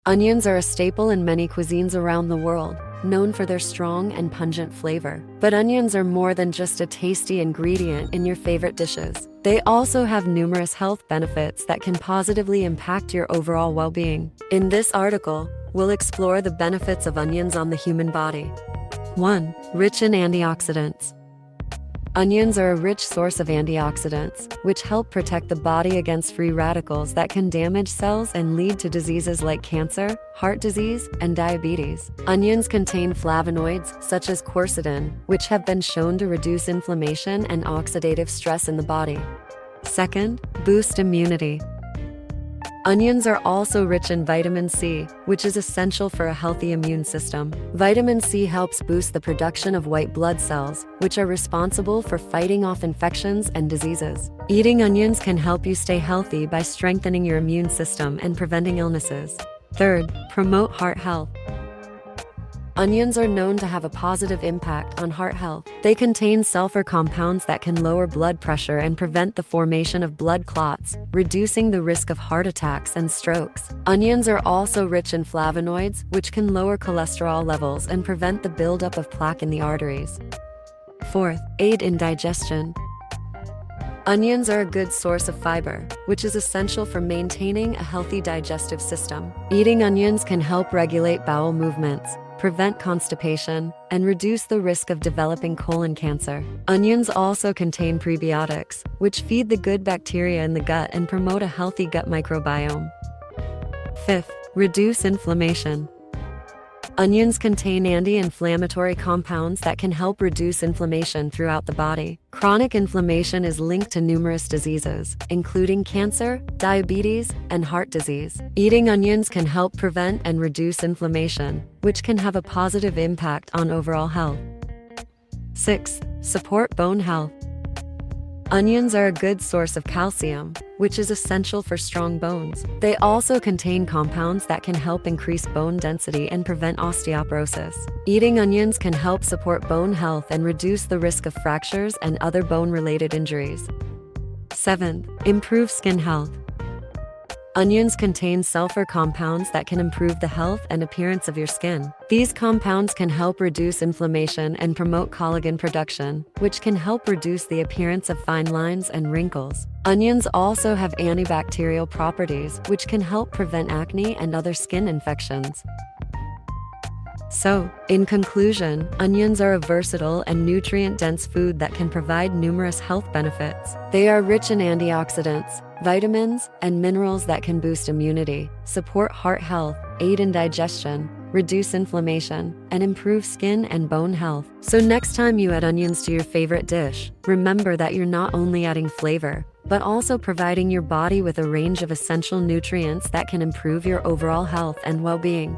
Onions are a staple in many cuisines around the world, known for their strong and pungent flavor. But onions are more than just a tasty ingredient in your favorite dishes. They also have numerous health benefits that can positively impact your overall well-being. In this article, we'll explore the benefits of onions on the human body. 1. Rich in antioxidants. Onions are a rich source of antioxidants, which help protect the body against free radicals that can damage cells and lead to diseases like cancer, heart disease, and diabetes. Onions contain flavonoids, such as quercetin, which have been shown to reduce inflammation and oxidative stress in the body. 2. Boost immunity. Onions are also rich in vitamin C, which is essential for a healthy immune system. Vitamin C helps boost the production of white blood cells, which are responsible for fighting off infections and diseases. Eating onions can help you stay healthy by strengthening your immune system and preventing illnesses. 3. Promote heart health. Onions are known to have a positive impact on heart health. They contain sulfur compounds that can lower blood pressure and prevent the formation of blood clots, reducing the risk of heart attacks and strokes. Onions are also rich in flavonoids, which can lower cholesterol levels and prevent the buildup of plaque in the arteries. 4. Aid in digestion. Onions are a good source of fiber, which is essential for maintaining a healthy digestive system. Eating onions can help regulate bowel movements, prevent constipation, and reduce the risk of developing colon cancer. Onions also contain prebiotics, which feed the good bacteria in the gut and promote a healthy gut microbiome. 5. Reduce inflammation. Onions contain anti-inflammatory compounds that can help reduce inflammation throughout the body. Chronic inflammation is linked to numerous diseases, including cancer, diabetes, and heart disease. Eating onions can help prevent and reduce inflammation, which can have a positive impact on overall health. 6. Support bone health. Onions are a good source of calcium, which is essential for strong bones. They also contain compounds that can help increase bone density and prevent osteoporosis. Eating onions can help support bone health and reduce the risk of fractures and other bone-related injuries. 7. Improve skin health. Onions contain sulfur compounds that can improve the health and appearance of your skin. These compounds can help reduce inflammation and promote collagen production, which can help reduce the appearance of fine lines and wrinkles. Onions also have antibacterial properties, which can help prevent acne and other skin infections. So, in conclusion, onions are a versatile and nutrient-dense food that can provide numerous health benefits. They are rich in antioxidants, vitamins, and minerals that can boost immunity, support heart health, aid in digestion, reduce inflammation, and improve skin and bone health. So next time you add onions to your favorite dish, remember that you're not only adding flavor, but also providing your body with a range of essential nutrients that can improve your overall health and well-being.